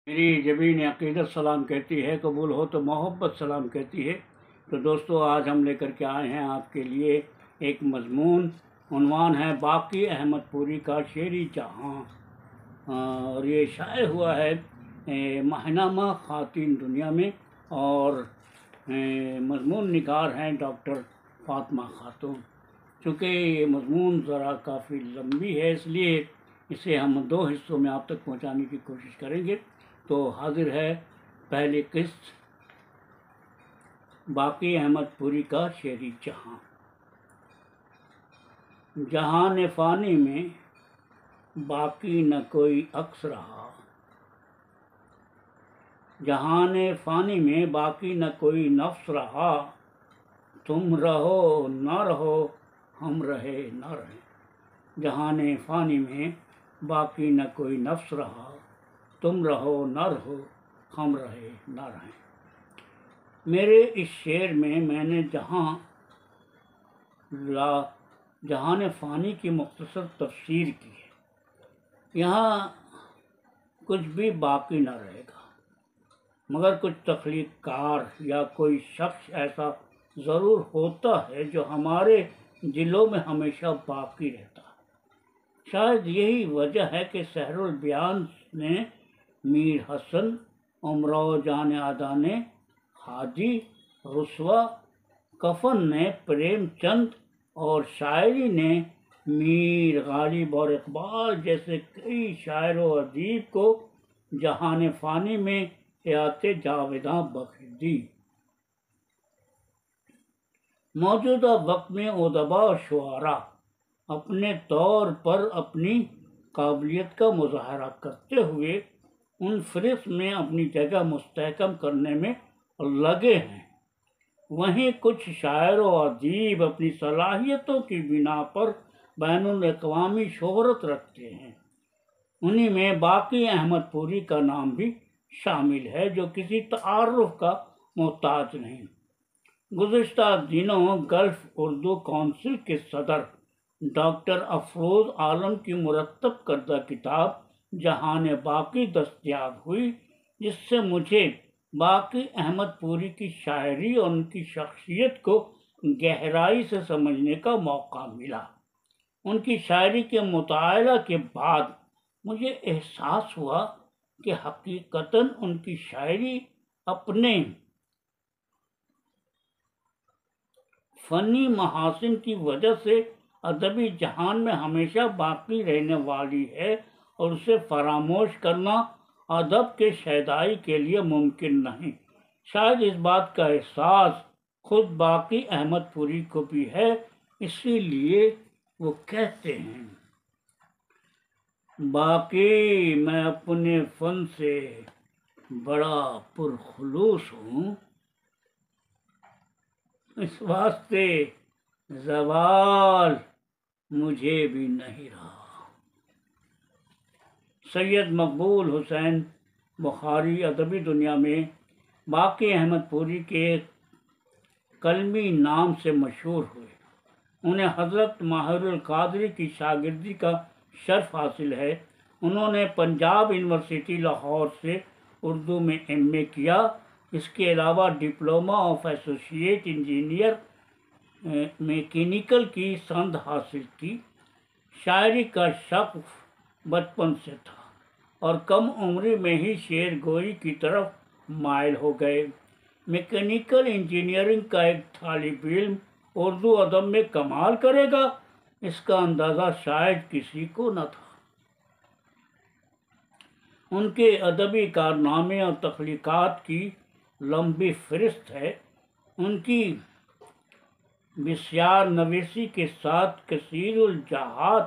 میری جبین عقیدت سلام کہتی ہے، قبول ہو تو محبت سلام کہتی ہے۔ تو دوستو، آج ہم لے کر کے آئے ہیں آپ کے لیے ایک مضمون، عنوان ہے باقی احمد پوری کا شعری جہاں، اور یہ شائع ہوا ہے ماہنامہ خواتین دنیا میں، اور مضمون نگار ہیں ڈاکٹر فاطمہ خاتون۔ چونکہ یہ مضمون ذرا کافی لمبی ہے، اس لیے اسے ہم 2 حصوں میں آپ تک پہنچانے کی کوشش کریں گے۔ تو حاضر ہے پہلی قسط، باقی احمد پوری کا شعری جہاں۔ جہان فانی میں باقی نہ کوئی عکس رہا، جہان فانی میں باقی نہ کوئی نفس رہا، تم رہو نہ رہو ہم رہے نہ رہیں۔ جہان فانی میں باقی نہ کوئی نفس رہا، تم رہو نہ رہو ہم رہے نہ رہیں۔ میرے اس شعر میں نے جہان فانی کی مختصر تفسیر کی ہے۔ یہاں کچھ بھی باقی نہ رہے گا، مگر کچھ تخلیق کار یا کوئی شخص ایسا ضرور ہوتا ہے جو ہمارے دلوں میں ہمیشہ باقی رہتا ہے۔ شاید یہی وجہ ہے کہ سحر البیان نے میر حسن، امراؤ جان ادا نے ہادی، رسوا کفن نے پریم چند، اور شاعری نے میر غالب اور اقبال جیسے کئی شاعر و ادیب کو جہان فانی میں حیات جاوداں بخش دی۔ موجودہ وقت میں ادبا اور شعراء اپنے طور پر اپنی قابلیت کا مظاہرہ کرتے ہوئے ان فہرست میں اپنی جگہ مستحکم کرنے میں لگے ہیں، وہیں کچھ شاعر و ادیب اپنی صلاحیتوں کی بنا پر بین الاقوامی شہرت رکھتے ہیں۔ انہی میں باقی احمد پوری کا نام بھی شامل ہے، جو کسی تعارف کا محتاج نہیں۔ گزشتہ دنوں گلف اردو کونسل کے صدر ڈاکٹر افروز عالم کی مرتب کردہ کتاب جہان باقی دستیاب ہوئی، جس سے مجھے باقی احمد پوری کی شاعری اور ان کی شخصیت کو گہرائی سے سمجھنے کا موقع ملا۔ ان کی شاعری کے مطالعہ کے بعد مجھے احساس ہوا کہ حقیقتاً ان کی شاعری اپنے فنی محاسن کی وجہ سے ادبی جہان میں ہمیشہ باقی رہنے والی ہے، اور اسے فراموش کرنا ادب کے شیدائی کے لیے ممکن نہیں۔ شاید اس بات کا احساس خود باقی احمد پوری کو بھی ہے، اسی لیے وہ کہتے ہیں: باقی میں اپنے فن سے بڑا پرخلوص ہوں، اس واسطے زوال مجھے بھی نہیں رہا۔ سید مقبول حسین بخاری ادبی دنیا میں باقی احمد پوری کے کلمی نام سے مشہور ہوئے۔ انہیں حضرت ماہر القادری کی شاگردی کا شرف حاصل ہے۔ انہوں نے پنجاب یونیورسٹی لاہور سے اردو میں ایم اے کیا۔ اس کے علاوہ diploma of associate engineer mechanical کی سند حاصل کی۔ شاعری کا شغف بچپن سے تھا، اور کم عمری میں ہی شعر گوئی کی طرف مائل ہو گئے۔ میکینیکل انجینئرنگ کا ایک طالب علم اردو ادب میں کمال کرے گا، اس کا اندازہ شاید کسی کو نہ تھا۔ ان کے ادبی کارنامے اور تخلیقات کی لمبی فہرست ہے۔ ان کی بسیار نویسی کے ساتھ کثیر الجہات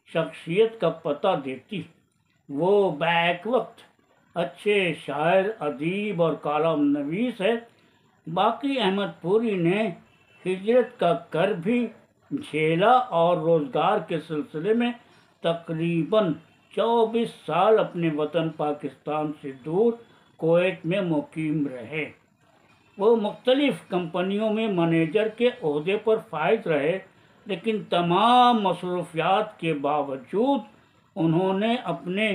شخصیت کا پتہ دیتی۔ وہ بیک وقت اچھے شاعر، ادیب اور کالم نویس ہے۔ باقی احمد پوری نے ہجرت کا کر بھی جھیلا، اور روزگار کے سلسلے میں تقریباً 24 سال اپنے وطن پاکستان سے دور کویت میں مقیم رہے۔ وہ مختلف کمپنیوں میں منیجر کے عہدے پر فائز رہے، لیکن تمام مصروفیات کے باوجود انہوں نے اپنے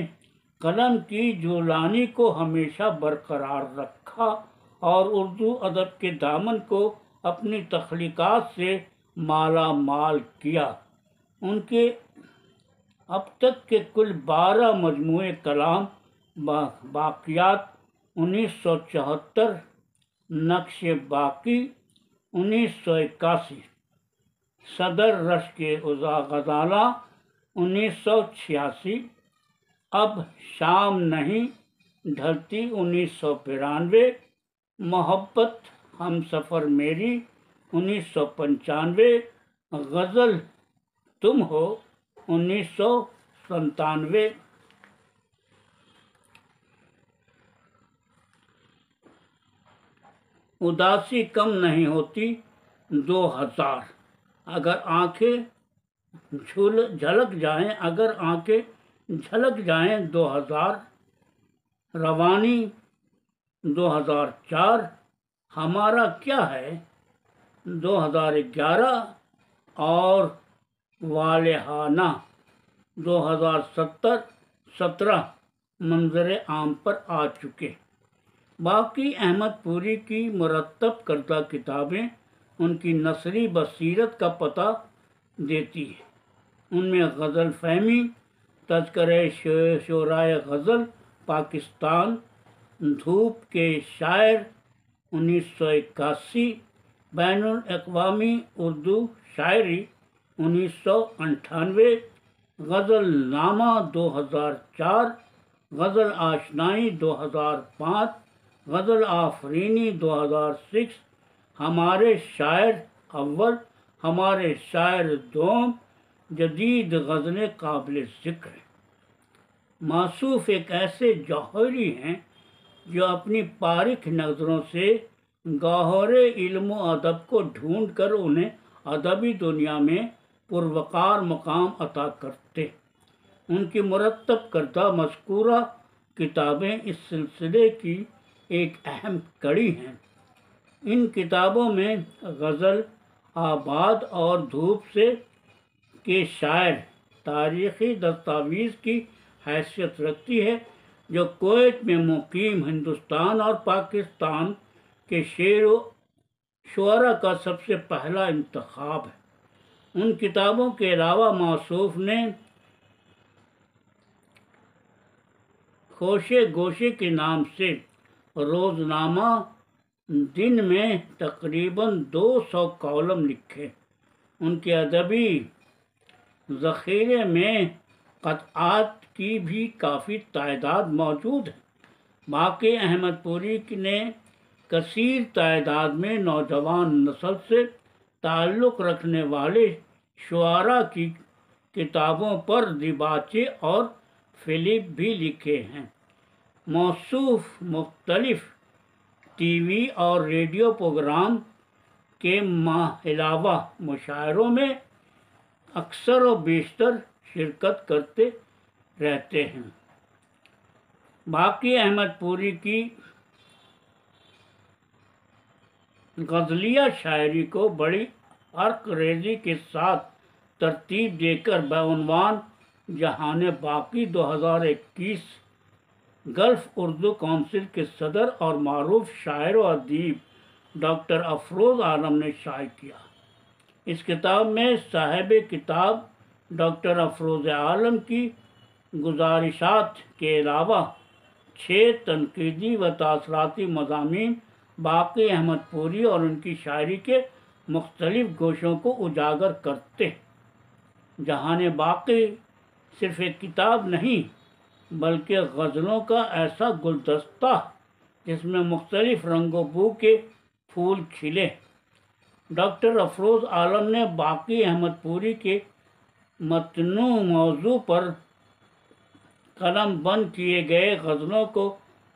قلم کی جولانی کو ہمیشہ برقرار رکھا اور اردو ادب کے دامن کو اپنی تخلیقات سے مالا مال کیا۔ ان کے اب تک کے کل 12 مجموعے کلام باقیات 1974، نقش باقی 1981، صدر رشک غزالہ 1986، اب شام نہیں ڈھلتی 1992، محبت ہم سفر میری 1995، غزل تم ہو 1997۔ اداسی کم نہیں ہوتی 2000، اگر آنکھیں جھلک جائیں، اگر آنکھیں جھلک جائیں 2000، روانی 2004، ہمارا کیا ہے 2011، اور والہانہ 2017 منظر عام پر آ چکے۔ باقی احمد پوری کی مرتب کردہ کتابیں ان کی نثری بصیرت کا پتہ دیتی ہیں۔ ان میں غزل فہمی، تذکرہ شعرائے غزل پاکستان، دھوپ کے شاعر 1981، بین الاقوامی اردو شاعری 1998، غزل نامہ 2004، غزل آشنائی 2005، غزل آفرینی 2006، ہمارے شاعر اول، ہمارے شاعر دوم، جدید غزلیں قابل ذکر ہیں۔ موصوف ایک ایسے جوہری ہیں جو اپنی پارکھ نظروں سے گوہر علم و ادب کو ڈھونڈ کر انہیں ادبی دنیا میں پروقار مقام عطا کرتے۔ ان کی مرتب کردہ مذکورہ کتابیں اس سلسلے کی ایک اہم کڑی ہیں۔ ان کتابوں میں غزل آباد اور دھوپ سے کے شاعر تاریخی دستاویز کی حیثیت رکھتی ہے، جو کویت میں مقیم ہندوستان اور پاکستان کے شعراء کا سب سے پہلا انتخاب ہے۔ ان کتابوں کے علاوہ موصوف نے خوشے گوشے کے نام سے روزنامہ دن میں تقریباً 200 کالم لکھے۔ ان کے ادبی ذخیرے میں قطعات کی بھی کافی تعداد موجود ہے۔ باقی احمد پوری نے کثیر تعداد میں نوجوان نسل سے تعلق رکھنے والے شعراء کی کتابوں پر دیباچے اور فلپ بھی لکھے ہیں۔ موصوف مختلف ٹی وی اور ریڈیو پروگرام کے علاوہ مشاعروں میں اکثر و بیشتر شرکت کرتے رہتے ہیں۔ باقی احمد پوری کی غزلیہ شاعری کو بڑی عرق ریزی کے ساتھ ترتیب دے کر بعنوان جہان باقی 2021 گلف اردو کونسل کے صدر اور معروف شاعر و ادیب ڈاکٹر افروز عالم نے شائع کیا۔ اس کتاب میں صاحب کتاب ڈاکٹر افروز عالم کی گزارشات کے علاوہ 6 تنقیدی و تاثراتی مضامین باقی احمد پوری اور ان کی شاعری کے مختلف گوشوں کو اجاگر کرتے ہیں۔ جہان باقی صرف ایک کتاب نہیں بلکہ غزلوں کا ایسا گلدستہ جس میں مختلف رنگ و بو کے پھول کھلے۔ ڈاکٹر افروز عالم نے باقی احمد پوری کے متنوع موضوع پر قلم بند کیے گئے غزلوں کو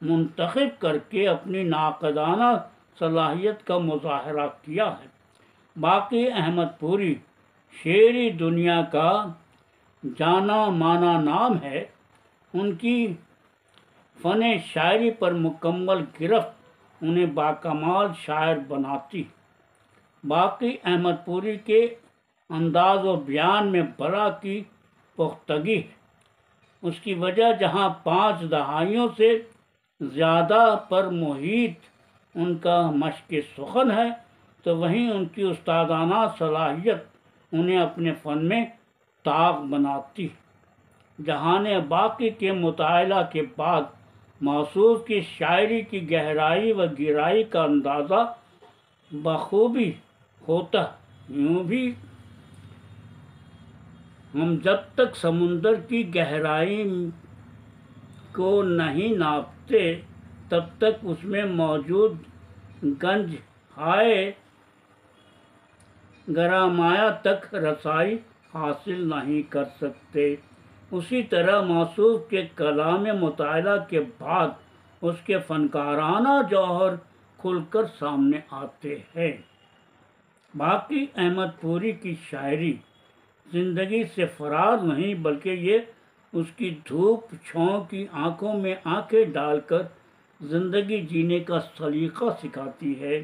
منتخب کر کے اپنی ناقدانہ صلاحیت کا مظاہرہ کیا ہے۔ باقی احمد پوری شعری دنیا کا جانا مانا نام ہے۔ ان کی فن شاعری پر مکمل گرفت انہیں باکمال شاعر بناتی۔ باقی احمد پوری کے انداز و بیان میں بلا کی پختگی ہے۔ اس کی وجہ جہاں 5 دہائیوں سے زیادہ پر محیط ان کا مشق سخن ہے، تو وہیں ان کی استادانہ صلاحیت انہیں اپنے فن میں طاق بناتی۔ جہان باقی کے مطالعہ کے بعد موصوف کی شاعری کی گہرائی و گہرائی کا اندازہ بخوبی ہوتا۔ یوں بھی ہم جب تک سمندر کی گہرائی کو نہیں ناپتے تب تک اس میں موجود گنج ہائے گرامایا تک رسائی حاصل نہیں کر سکتے۔ اسی طرح موصوف کے کلام مطالعہ کے بعد اس کے فنکارانہ جوہر کھل کر سامنے آتے ہیں۔ باقی احمد پوری کی شاعری زندگی سے فرار نہیں، بلکہ یہ اس کی دھوپ چھاؤں کی آنکھوں میں آنکھیں ڈال کر زندگی جینے کا سلیقہ سکھاتی ہے۔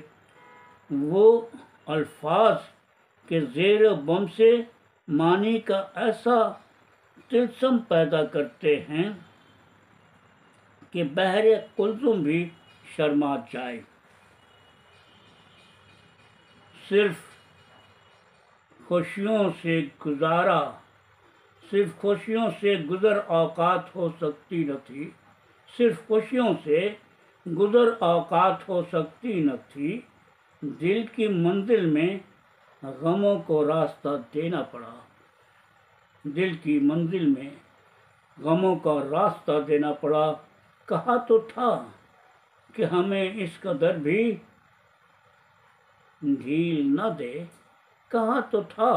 وہ الفاظ کے زیر بم سے معنی کا ایسا طلسم پیدا کرتے ہیں کہ بحر قلزم بھی شرما جائے۔ صرف خوشیوں سے گزر اوقات ہو سکتی نہ تھی، صرف خوشیوں سے گزر اوقات ہو سکتی نہ تھی، دل کی منزل میں غموں کو راستہ دینا پڑا، دل کی منزل میں غموں کا راستہ دینا پڑا۔ کہا تو تھا کہ ہمیں اس قدر بھی ڈھیل نہ دے، کہا تو تھا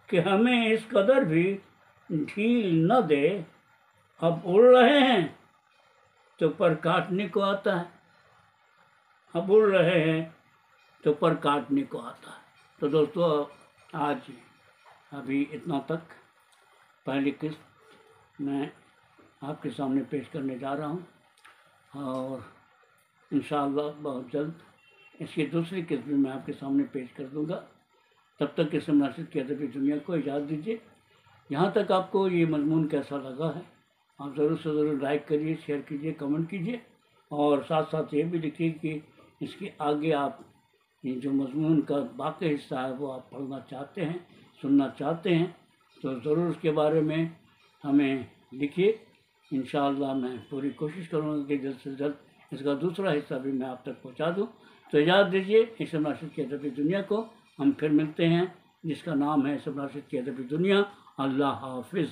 کہ ہمیں اس قدر بھی ڈھیل نہ دے، اب اڑ رہے ہیں تو پر کاٹنے کو آتا ہے، اب اڑ رہے ہیں تو پر کاٹنے کو آتا ہے۔ تو دوستو آج ابھی اتنا تک پہلی قسط میں آپ کے سامنے پیش کرنے جا رہا ہوں، اور انشاءاللہ بہت جلد اس کی دوسری قسط بھی میں آپ کے سامنے پیش کر دوں گا۔ تب تک اسم ناشد کی ادبی دنیا کو اجازت دیجیے۔ یہاں تک آپ کو یہ مضمون کیسا لگا ہے آپ ضرور سے ضرور لائک کریے، شیئر کیجیے، کمنٹ کیجیے، اور ساتھ ساتھ یہ بھی لکھیے کہ اس کے آگے آپ یہ جو مضمون کا باقی حصہ ہے وہ آپ پڑھنا چاہتے ہیں، سننا چاہتے ہیں، تو ضرور اس کے بارے میں ہمیں لکھیے۔ انشاءاللہ میں پوری کوشش کروں گا کہ جلد سے جلد اس کا دوسرا حصہ بھی میں آپ تک پہنچا دوں۔ تو اجازت دیجیے، اسم ناشد کی ادبی دنیا کو ہم پھر ملتے ہیں، جس کا نام ہے اسم ناشد کی ادبی دنیا۔ اللہ حافظ۔